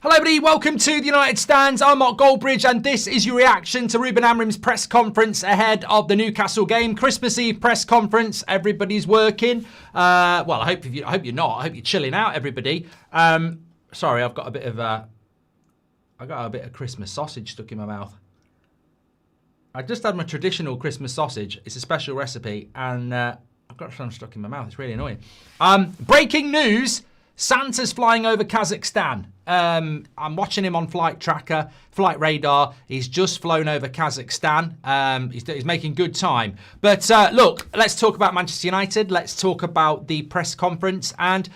Hello everybody, welcome to the United Stands. I'm Mark Goldbridge and this is your reaction to Ruben Amorim's press conference ahead of the Newcastle game. Christmas Eve press conference, everybody's working. Well, I hope you're not. I hope you're chilling out, everybody. Sorry, I've got a bit of Christmas sausage stuck in my mouth. I just had my traditional Christmas sausage. It's a special recipe and I've got some stuck in my mouth. It's really annoying. Breaking news. Santa's flying over Kazakhstan. I'm watching him on Flight Tracker, Flight Radar. He's just flown over Kazakhstan. He's making good time. But look, let's talk about Manchester United. Let's talk about the press conference and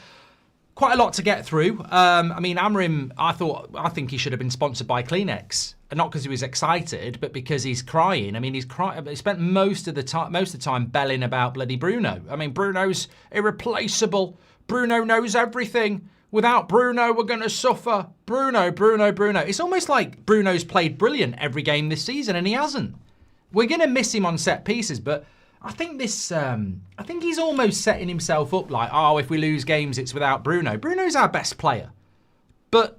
quite a lot to get through. I mean, Amorim, I think he should have been sponsored by Kleenex. Not because he was excited, but because he's crying. I mean, he's crying. He spent most of the time belling about bloody Bruno. I mean, Bruno's irreplaceable. Bruno knows everything. Without Bruno, we're going to suffer. Bruno. It's almost like Bruno's played brilliant every game this season, and he hasn't. We're going to miss him on set pieces, but I think I think he's almost setting himself up like, oh, if we lose games, it's without Bruno. Bruno's our best player. But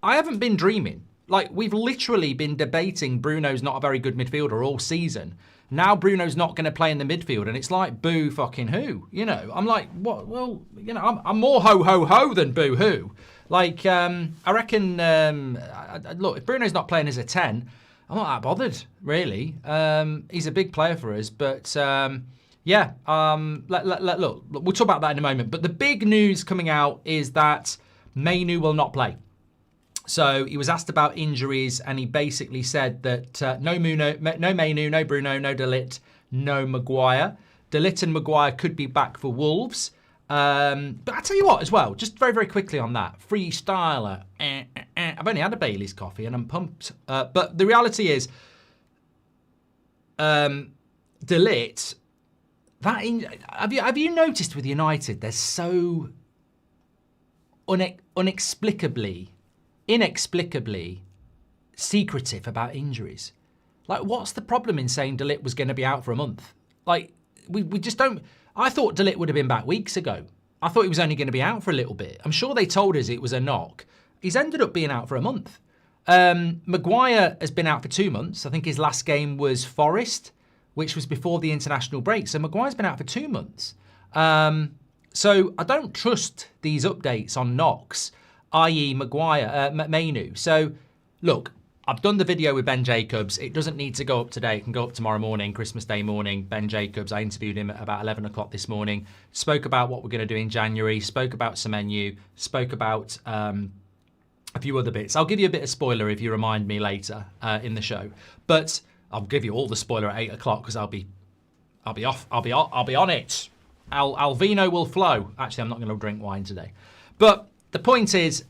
I haven't been dreaming. Like, we've literally been debating Bruno's not a very good midfielder all season. Now Bruno's not going to play in the midfield, and it's like, boo fucking who? You know, I'm like, what? Well, you know, I'm more ho-ho-ho than boo-hoo. Like, I reckon, look, if Bruno's not playing as a 10, I'm not that bothered, really. He's a big player for us, but, yeah, look, we'll talk about that in a moment. But the big news coming out is that Mainoo will not play. So he was asked about injuries and he basically said that no Mainoo, no Bruno, no De Ligt, no Maguire. De Ligt and Maguire could be back for Wolves. But I tell you what as well, just very, very quickly on that. Freestyler. I've only had a Bailey's coffee and I'm pumped. But the reality is, De Ligt, have you noticed with United, they're so inexplicably secretive about injuries. Like, what's the problem in saying De Ligt was going to be out for a month? Like, we just don't... I thought De Ligt would have been back weeks ago. I thought he was only going to be out for a little bit. I'm sure they told us it was a knock. He's ended up being out for a month. Maguire has been out for 2 months. I think his last game was Forest, which was before the international break. So Maguire's been out for 2 months. So I don't trust these updates on knocks, i.e. Mainoo. So, look, I've done the video with Ben Jacobs. It doesn't need to go up today. It can go up tomorrow morning, Christmas Day morning. Ben Jacobs, I interviewed him at about 11 o'clock this morning. Spoke about what we're going to do in January. Spoke about Mainoo. Spoke about a few other bits. I'll give you a bit of spoiler if you remind me later in the show. But I'll give you all the spoiler at 8 o'clock because I'll be on it. Alvino will flow. Actually, I'm not going to drink wine today. But the point is,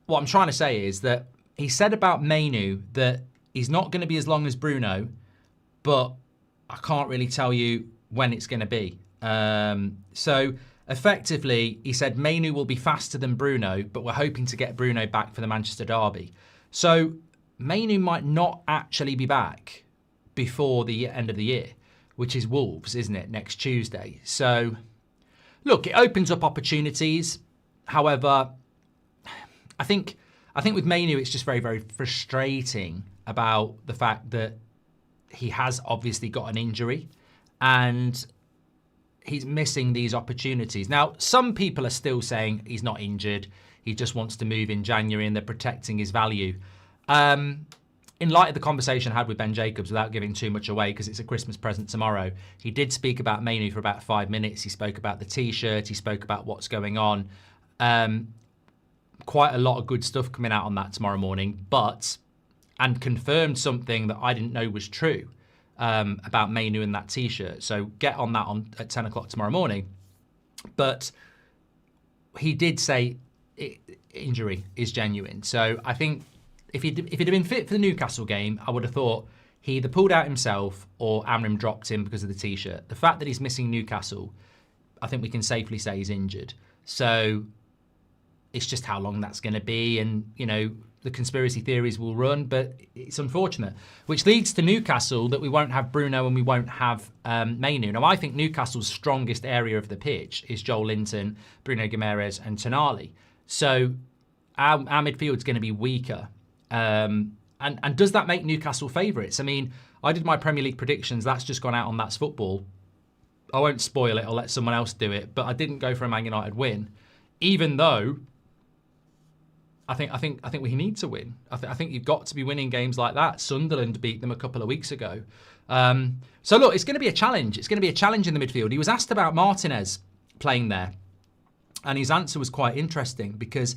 what I'm trying to say is that he said about Mainoo that he's not going to be as long as Bruno, but I can't really tell you when it's going to be. So effectively, he said Mainoo will be faster than Bruno, but we're hoping to get Bruno back for the Manchester derby. So Mainoo might not actually be back before the end of the year, which is Wolves, isn't it, next Tuesday? So, look, it opens up opportunities. However, I think with Mainoo, it's just very, very frustrating about the fact that he has obviously got an injury and he's missing these opportunities. Now, some people are still saying he's not injured. He just wants to move in January and they're protecting his value. In light of the conversation I had with Ben Jacobs, without giving too much away because it's a Christmas present tomorrow, he did speak about Mainoo for about 5 minutes. He spoke about the T-shirt. He spoke about what's going on. Quite a lot of good stuff coming out on that tomorrow morning, and confirmed something that I didn't know was true about Mainoo and that T-shirt. So get on that at 10 o'clock tomorrow morning. But he did say injury is genuine. So I think if he'd have been fit for the Newcastle game, I would have thought he either pulled out himself or Amorim dropped him because of the T-shirt. The fact that he's missing Newcastle, I think we can safely say he's injured. So it's just how long that's going to be, and, you know, the conspiracy theories will run, but it's unfortunate. Which leads to Newcastle, that we won't have Bruno and we won't have Mainoo. Now, I think Newcastle's strongest area of the pitch is Joel Linton, Bruno Guimaraes and Tonali. So our midfield's going to be weaker. And does that make Newcastle favourites? I mean, I did my Premier League predictions. That's just gone out on That's Football. I won't spoil it. I'll let someone else do it. But I didn't go for a Man United win, even though I think we need to win. I think you've got to be winning games like that. Sunderland beat them a couple of weeks ago. So look, it's going to be a challenge. It's going to be a challenge in the midfield. He was asked about Martinez playing there, and his answer was quite interesting because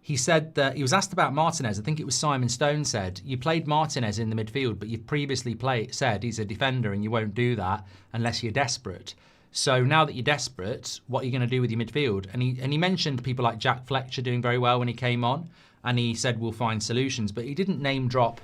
he said that he was asked about Martinez. I think it was Simon Stone said, you played Martinez in the midfield, but you've previously said he's a defender and you won't do that unless you're desperate. So now that you're desperate, what are you going to do with your midfield? And he mentioned people like Jack Fletcher doing very well when he came on, and he said we'll find solutions, but he didn't name drop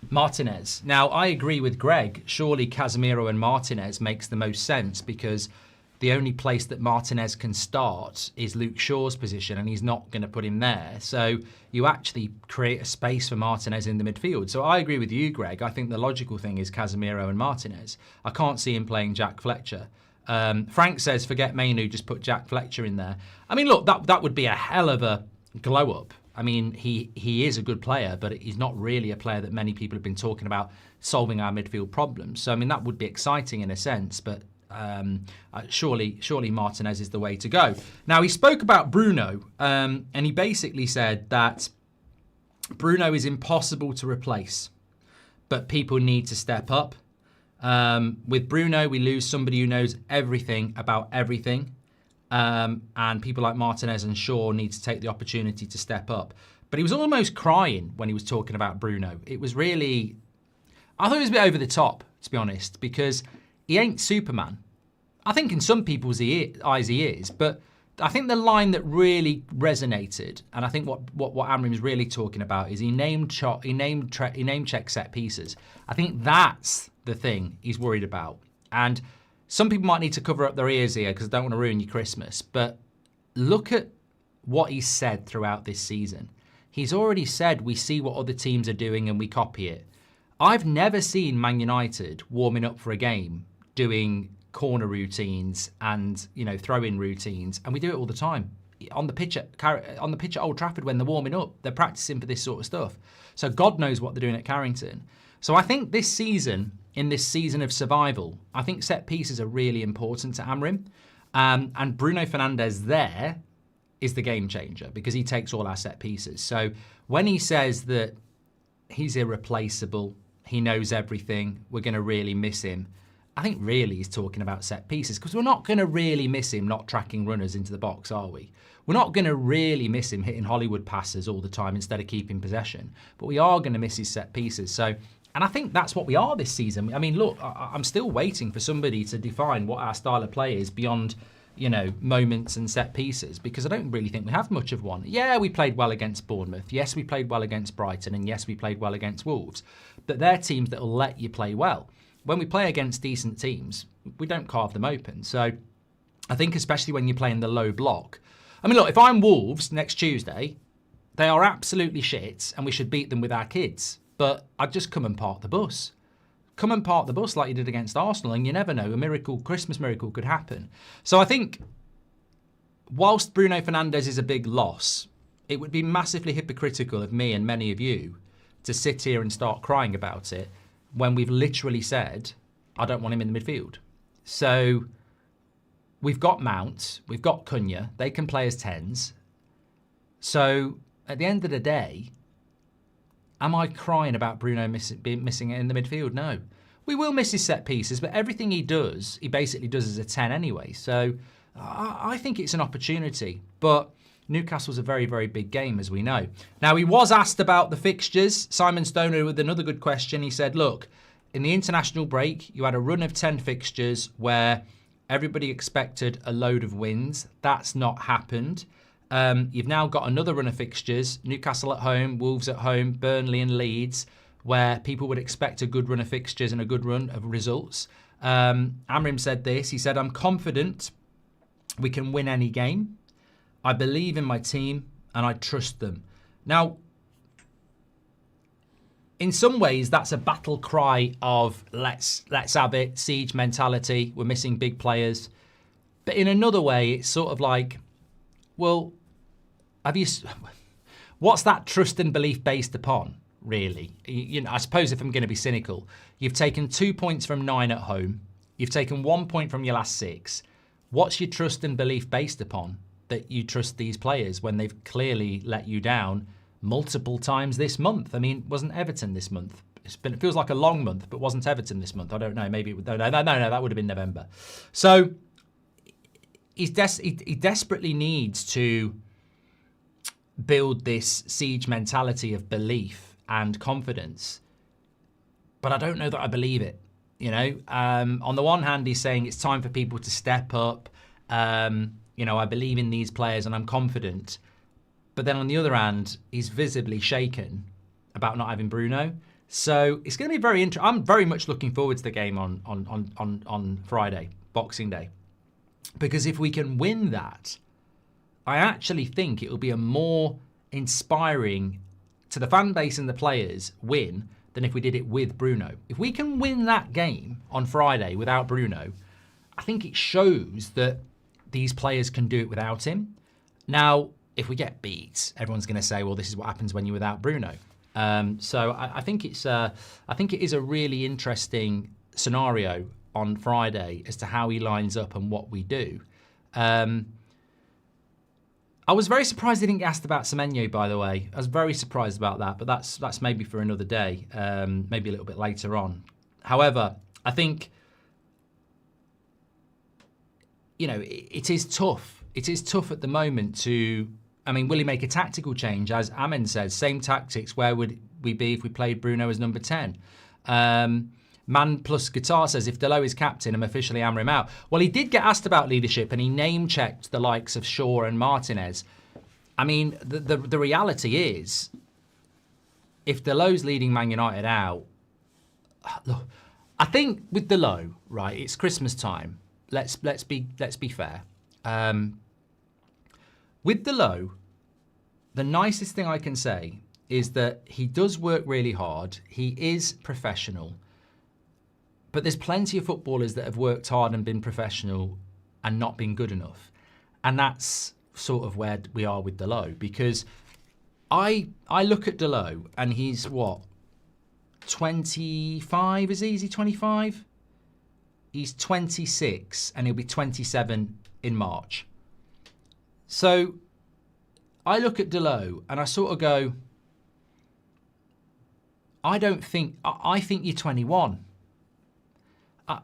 Martinez. Now, I agree with Greg. Surely Casemiro and Martinez makes the most sense because the only place that Martinez can start is Luke Shaw's position, and he's not going to put him there. So you actually create a space for Martinez in the midfield. So I agree with you, Greg. I think the logical thing is Casemiro and Martinez. I can't see him playing Jack Fletcher. Frank says, forget Mainoo, just put Jack Fletcher in there. I mean, look, that would be a hell of a glow-up. I mean, he is a good player, but he's not really a player that many people have been talking about solving our midfield problems. So, I mean, that would be exciting in a sense, but surely Martinez is the way to go. Now, he spoke about Bruno, and he basically said that Bruno is impossible to replace, but people need to step up. With Bruno, we lose somebody who knows everything about everything. And people like Martinez and Shaw need to take the opportunity to step up. But he was almost crying when he was talking about Bruno. It was really... I thought it was a bit over the top, to be honest, because he ain't Superman. I think in some people's eyes he is, but I think the line that really resonated, and I think what Amorim's really talking about, is he name check set pieces. I think that's the thing he's worried about. And some people might need to cover up their ears here because I don't want to ruin your Christmas. But look at what he's said throughout this season. He's already said we see what other teams are doing and we copy it. I've never seen Man United warming up for a game doing corner routines and throw-in routines, and we do it all the time on the pitch at Old Trafford when they're warming up. They're practicing for this sort of stuff. So God knows what they're doing at Carrington. So I think this season, in this season of survival, I think set pieces are really important to Amorim. And Bruno Fernandes there is the game changer because he takes all our set pieces. So when he says that he's irreplaceable, he knows everything, we're going to really miss him, I think really he's talking about set pieces because we're not going to really miss him not tracking runners into the box, are we? We're not going to really miss him hitting Hollywood passes all the time instead of keeping possession, but we are going to miss his set pieces. So, and I think that's what we are this season. I mean, look, I'm still waiting for somebody to define what our style of play is beyond, moments and set pieces, because I don't really think we have much of one. Yeah, we played well against Bournemouth. Yes, we played well against Brighton. And yes, we played well against Wolves. But they're teams that will let you play well. When we play against decent teams, we don't carve them open. So I think especially when you're playing the low block. I mean, look, if I'm Wolves next Tuesday, they are absolutely shit and we should beat them with our kids. But I'd just come and park the bus. Come and park the bus like you did against Arsenal, and you never know, Christmas miracle could happen. So I think whilst Bruno Fernandes is a big loss, it would be massively hypocritical of me and many of you to sit here and start crying about it when we've literally said, I don't want him in the midfield. So we've got Mount, we've got Cunha, they can play as 10s. So at the end of the day, am I crying about Bruno missing it in the midfield? No. We will miss his set pieces, but everything he does, he basically does as a 10 anyway. So I think it's an opportunity. But Newcastle's a very, very big game, as we know. Now, he was asked about the fixtures. Simon Stoner with another good question. He said, look, in the international break, you had a run of 10 fixtures where everybody expected a load of wins. That's not happened. You've now got another run of fixtures, Newcastle at home, Wolves at home, Burnley and Leeds, where people would expect a good run of fixtures and a good run of results. Amorim said this. He said, I'm confident we can win any game. I believe in my team and I trust them. Now, in some ways, that's a battle cry of let's have it, siege mentality. We're missing big players. But in another way, it's sort of like, well, what's that trust and belief based upon, really? You know, I suppose if I'm going to be cynical, you've taken 2 points from 9 at home. You've taken 1 point from your last 6. What's your trust and belief based upon that you trust these players when they've clearly let you down multiple times this month? I mean, wasn't Everton this month? It feels like a long month, but wasn't Everton this month? I don't know. Maybe no, that would have been November. So he desperately needs to build this siege mentality of belief and confidence. But I don't know that I believe it. You know, on the one hand, he's saying it's time for people to step up. You know, I believe in these players and I'm confident. But then on the other hand, he's visibly shaken about not having Bruno. So it's going to be very interesting. I'm very much looking forward to the game on Friday, Boxing Day. Because if we can win that, I actually think it will be a more inspiring to the fan base and the players win than if we did it with Bruno. If we can win that game on Friday without Bruno, I think it shows that these players can do it without him. Now, if we get beat, everyone's going to say, well, this is what happens when you're without Bruno. So I think it is a really interesting scenario on Friday as to how he lines up and what we do. I was very surprised he didn't get asked about Semenyo, by the way. I was very surprised about that, but that's maybe for another day, maybe a little bit later on. However, I think, you know, it is tough. It is tough at the moment to, I mean, will he make a tactical change? As Amen says, same tactics, where would we be if we played Bruno as number 10? Man Plus Guitar says, if Delo is captain, I'm officially hammering him out. Well, he did get asked about leadership and he name-checked the likes of Shaw and Martinez. I mean, the reality is, if Delo's leading Man United out, look, I think with Delo, right, it's Christmas time. Let's be fair. With Delo, the nicest thing I can say is that he does work really hard. He is professional. But there's plenty of footballers that have worked hard and been professional and not been good enough. And that's sort of where we are with Delo. Because I look at Delo and he's what? 25, is he? Is he 25? He's 26 and he'll be 27 in March. So I look at Delo and I sort of go, I think you're 21.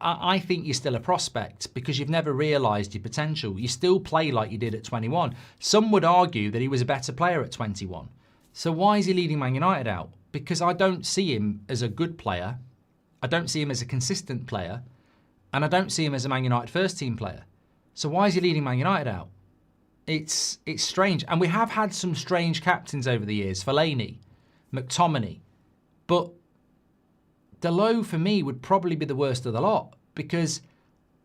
I think you're still a prospect because you've never realised your potential. You still play like you did at 21. Some would argue that he was a better player at 21. So why is he leading Man United out? Because I don't see him as a good player. I don't see him as a consistent player. And I don't see him as a Man United first team player. So why is he leading Man United out? It's strange. And we have had some strange captains over the years. Fellaini, McTominay. But Delo, for me, would probably be the worst of the lot because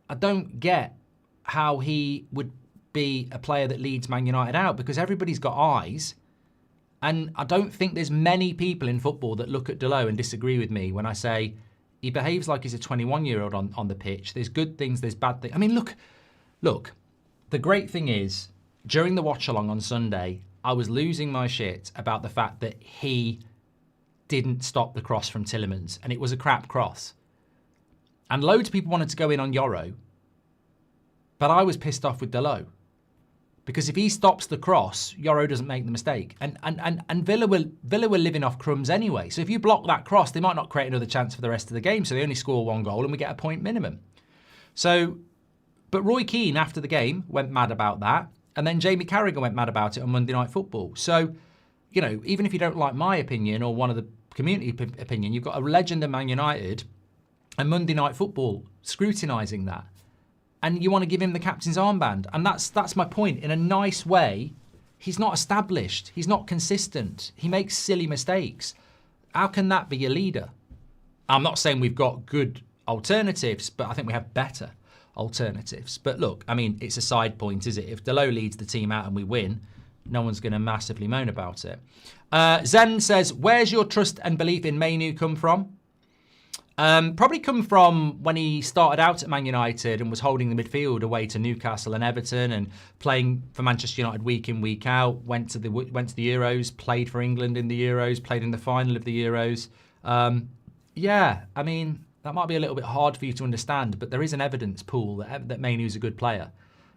I don't get how he would be a player that leads Man United out because everybody's got eyes. And I don't think there's many people in football that look at Delo and disagree with me when I say he behaves like he's a 21-year-old on the pitch. There's good things, there's bad things. I mean, look, the great thing is, during the watch-along on Sunday, I was losing my shit about the fact that he didn't stop the cross from Tielemans, and it was a crap cross. And loads of people wanted to go in on Yoro, but I was pissed off with Delo. Because if he stops the cross, Yoro doesn't make the mistake. And Villa were living off crumbs anyway. So if you block that cross, they might not create another chance for the rest of the game. So they only score 1 goal and we get a point minimum. So, but Roy Keane, after the game, went mad about that. And then Jamie Carragher went mad about it on Monday Night Football. So, you know, even if you don't like my opinion or one of the community opinion, you've got a legend of Man United and Monday Night Football scrutinising that. And you want to give him the captain's armband. And that's my point. In a nice way, he's not established. He's not consistent. He makes silly mistakes. How can that be your leader? I'm not saying we've got good alternatives, but I think we have better alternatives. But look, I mean, it's a side point, is it? If Delo leads the team out and we win, no one's going to massively moan about it. Zen says, where's your trust and belief in Mainoo come from? Probably come from when he started out at Man United and was holding the midfield away to Newcastle and Everton and playing for Manchester United week in, week out. Went to the Euros, played for England in the Euros, played in the final of the Euros. Yeah, I mean, that might be a little bit hard for you to understand, but there is an evidence pool that Mainoo's a good player.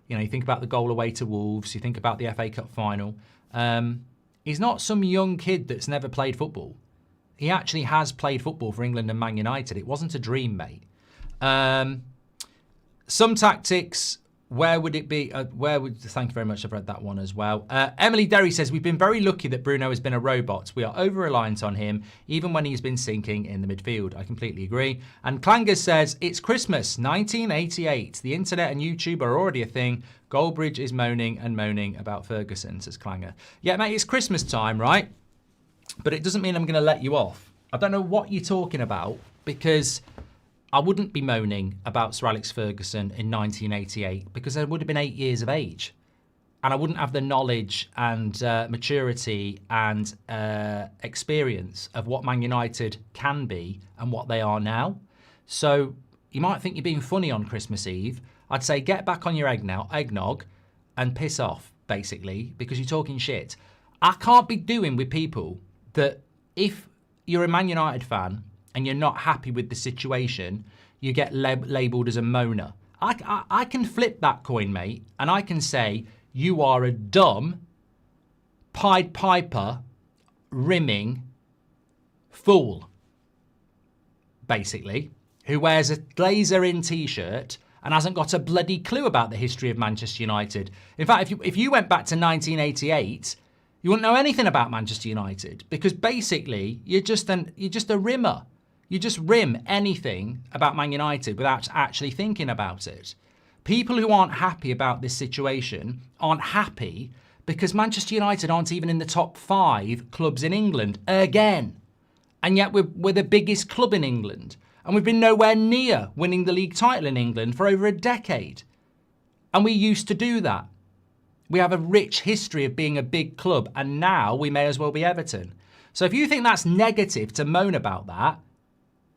You know, you think about the goal away to Wolves, you think about the FA Cup final. He's not some young kid that's never played football. He actually has played football for England and Man United. It wasn't a dream, mate. Some tactics, where would it be? Thank you very much. I've read that one as well. Emily Derry says, we've been very lucky that Bruno has been a robot. We are over-reliant on him, even when he's been sinking in the midfield. I completely agree. And Clanger says, it's Christmas, 1988. The internet and YouTube are already a thing. Goldbridge is moaning and moaning about Ferguson, says Clanger. Yeah, mate, it's Christmas time, right? But it doesn't mean I'm going to let you off. I don't know what you're talking about, because I wouldn't be moaning about Sir Alex Ferguson in 1988 because I would have been 8 years of age. And I wouldn't have the knowledge and maturity and experience of what Man United can be and what they are now. So you might think you're being funny on Christmas Eve. I'd say get back on your eggnog and piss off, basically, because you're talking shit. I can't be doing with people that if you're a Man United fan and you're not happy with the situation, you get labelled as a moaner. I can flip that coin, mate, and I can say you are a dumb, Pied Piper, rimming fool, basically, who wears a Glazer-in T-shirt and hasn't got a bloody clue about the history of Manchester United. In fact, if you went back to 1988, you wouldn't know anything about Manchester United, because basically you're just a rimmer. You just rim anything about Man United without actually thinking about it. People who aren't happy about this situation aren't happy because Manchester United aren't even in the top 5 clubs in England again. And yet we're the biggest club in England. And we've been nowhere near winning the league title in England for over a decade. And we used to do that. We have a rich history of being a big club, and now we may as well be Everton. So if you think that's negative to moan about that,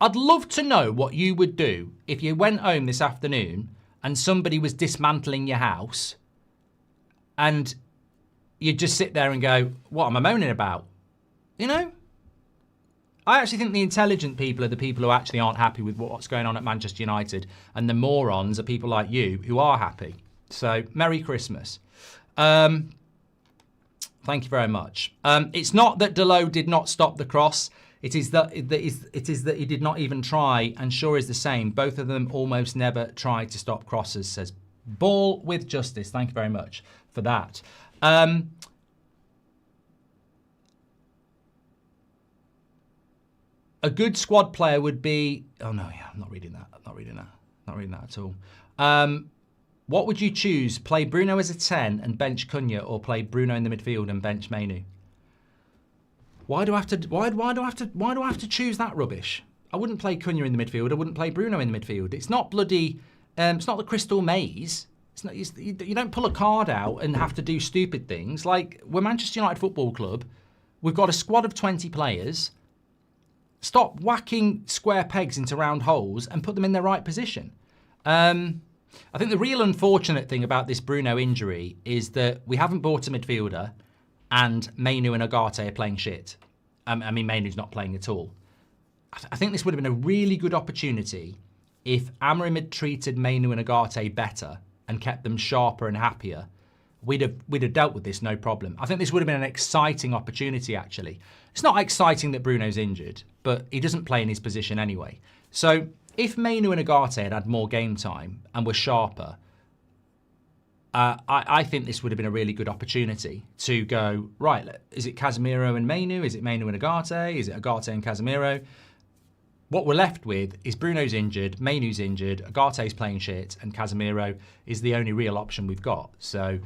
I'd love to know what you would do if you went home this afternoon and somebody was dismantling your house and you'd just sit there and go, what am I moaning about? You know? I actually think the intelligent people are the people who actually aren't happy with what's going on at Manchester United, and the morons are people like you who are happy. So, Merry Christmas. Thank you very much. It's not that Delo did not stop the cross. It is that he did not even try, and sure is the same. Both of them almost never tried to stop crosses, says Ball with Justice. Thank you very much for that. A good squad player would be... Oh, no, yeah, I'm not reading that. I'm not reading that. Not reading that at all. What would you choose? Play Bruno as a 10 and bench Cunha, or play Bruno in the midfield and bench Mainoo? Why do I have to choose that rubbish? I wouldn't play Cunha in the midfield. I wouldn't play Bruno in the midfield. It's not bloody. It's not the Crystal Maze. It's not. You don't pull a card out and have to do stupid things. Like, we're Manchester United Football Club. We've got a squad of 20 players. Stop whacking square pegs into round holes and put them in their right position. I think the real unfortunate thing about this Bruno injury is that we haven't bought a midfielder, and Mainoo and Ugarte are playing shit. I mean, Mainoo's not playing at all. I think this would have been a really good opportunity if Amorim had treated Mainoo and Ugarte better and kept them sharper and happier. We'd have dealt with this no problem. I think this would have been an exciting opportunity, actually. It's not exciting that Bruno's injured, but he doesn't play in his position anyway. So if Mainoo and Ugarte had more game time and were sharper, I think this would have been a really good opportunity to go, right, is it Casemiro and Mainoo? Is it Mainoo and Ugarte? Is it Ugarte and Casemiro? What we're left with is Bruno's injured, Mainoo's injured, Ugarte's playing shit, and Casemiro is the only real option we've got. So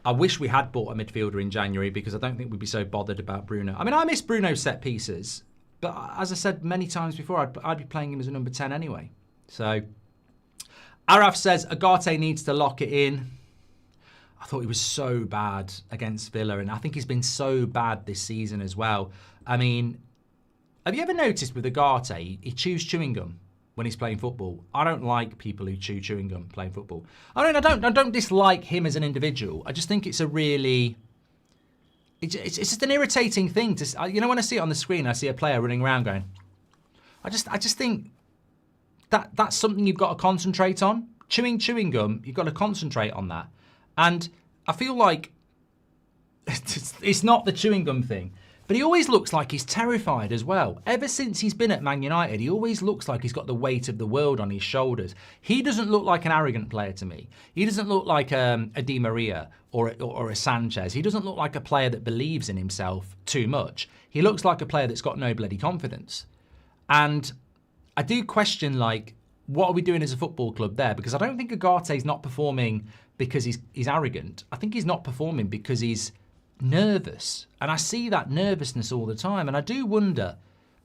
I wish we had bought a midfielder in January, because I don't think we'd be so bothered about Bruno. I mean, I miss Bruno's set pieces, but as I said many times before, I'd be playing him as a number 10 anyway. So Araf says Ugarte needs to lock it in. I thought he was so bad against Villa, and I think he's been so bad this season as well. I mean, Have you ever noticed with Ugarte, he chews chewing gum when he's playing football? I don't like people who chew chewing gum playing football. I don't dislike him as an individual. I just think it's a really... It's just an irritating thing to... You know, when I see it on the screen, I see a player running around going... I just think that's something you've got to concentrate on. Chewing gum, you've got to concentrate on that. And I feel like it's not the chewing gum thing. But he always looks like he's terrified as well. Ever since he's been at Man United, he always looks like he's got the weight of the world on his shoulders. He doesn't look like an arrogant player to me. He doesn't look like a Di Maria or a Sanchez. He doesn't look like a player that believes in himself too much. He looks like a player that's got no bloody confidence. And I do question, like, what are we doing as a football club there? Because I don't think Ugarte's not performing because he's arrogant. I think he's not performing because he's nervous. And I see that nervousness all the time. And I do wonder,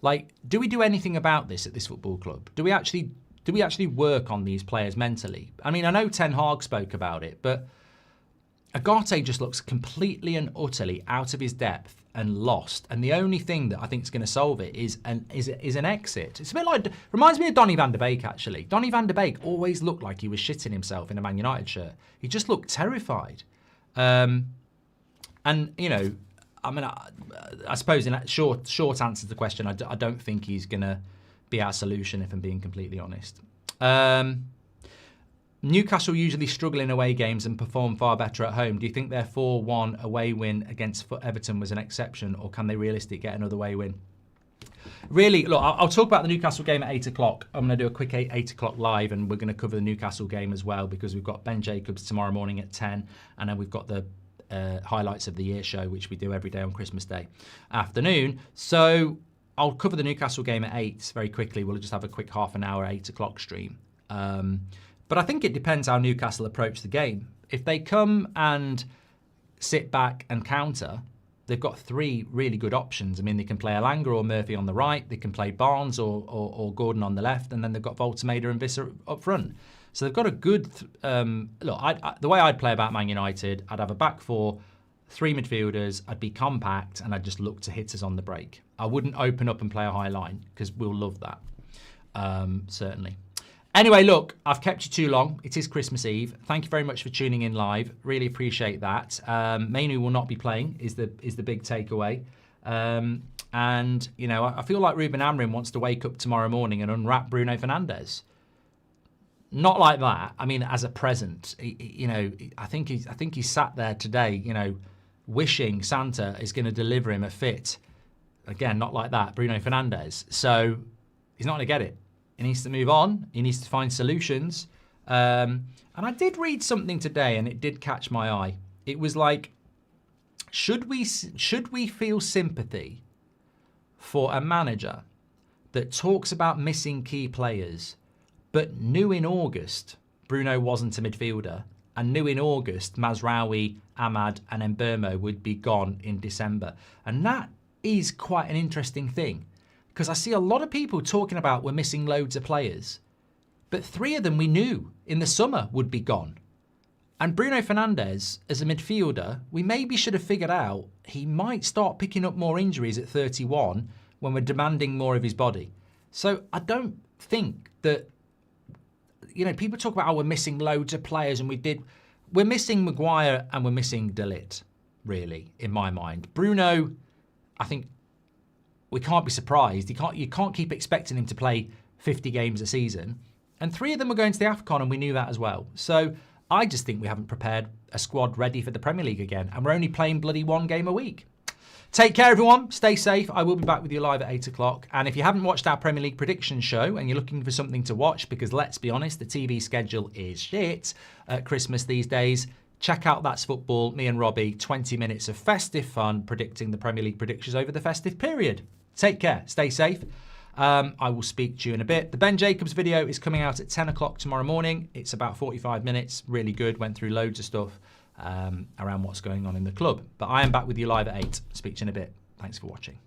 like, do we do anything about this at this football club? Do we actually work on these players mentally? I mean, I know Ten Hag spoke about it, but Ugarte just looks completely and utterly out of his depth and lost. And the only thing that I think is going to solve it is an exit. It's a bit like, reminds me of Donny van de Beek, actually. Donny van de Beek always looked like he was shitting himself in a Man United shirt. He just looked terrified. And, you know, I mean, I suppose in that short answer to the question, I don't think he's going to be our solution, if I'm being completely honest. Newcastle usually struggle in away games and perform far better at home. Do you think their 4-1 away win against Everton was an exception, or can they realistically get another away win? Really, look, I'll talk about the Newcastle game at 8 o'clock. I'm going to do a quick 8 o'clock live, and we're going to cover the Newcastle game as well, because we've got Ben Jacobs tomorrow morning at 10, and then we've got the highlights of the year show, which we do every day on Christmas Day afternoon. So I'll cover the Newcastle game at 8 very quickly. We'll just have a quick half an hour 8 o'clock stream. But I think it depends how Newcastle approach the game. If they come and sit back and counter, they've got 3 really good options. I mean, they can play Elanga or Murphy on the right, they can play Barnes or Gordon on the left, and then they've got Voltemada and Visser up front. So they've got a good... look, the way I'd play about Man United, I'd have a back 4, 3 midfielders, I'd be compact, and I'd just look to hit us on the break. I wouldn't open up and play a high line, because we'll love that, certainly. Anyway, look, I've kept you too long. It is Christmas Eve. Thank you very much for tuning in live. Really appreciate that. Mainoo will not be playing, is the big takeaway. And, you know, I feel like Ruben Amorim wants to wake up tomorrow morning and unwrap Bruno Fernandes. Not like that. I mean, as a present, you know, I think he sat there today, you know, wishing Santa is going to deliver him a fit. Again, not like that, Bruno Fernandes. So he's not going to get it. He needs to move on. He needs to find solutions. And I did read something today, and it did catch my eye. It was like, should we feel sympathy for a manager that talks about missing key players, but knew in August Bruno wasn't a midfielder, and knew in August Mazraoui, Ahmad, and Mbeumo would be gone in December? And that is quite an interesting thing. Because I see a lot of people talking about we're missing loads of players. But 3 of them we knew in the summer would be gone. And Bruno Fernandes, as a midfielder, we maybe should have figured out he might start picking up more injuries at 31 when we're demanding more of his body. So I don't think that, you know, people talk about, oh, we're missing loads of players, and we're missing Maguire and we're missing De Ligt, really, in my mind. Bruno, I think, we can't be surprised. You can't keep expecting him to play 50 games a season. And 3 of them are going to the AFCON, and we knew that as well. So I just think we haven't prepared a squad ready for the Premier League again. And we're only playing bloody 1 game a week. Take care, everyone. Stay safe. I will be back with you live at 8 o'clock. And if you haven't watched our Premier League prediction show and you're looking for something to watch, because let's be honest, the TV schedule is shit at Christmas these days, check out That's Football. Me and Robbie, 20 minutes of festive fun predicting the Premier League predictions over the festive period. Take care. Stay safe. I will speak to you in a bit. The Ben Jacobs video is coming out at 10 o'clock tomorrow morning. It's about 45 minutes. Really good. Went through loads of stuff around what's going on in the club. But I am back with you live at 8. Speak to you in a bit. Thanks for watching.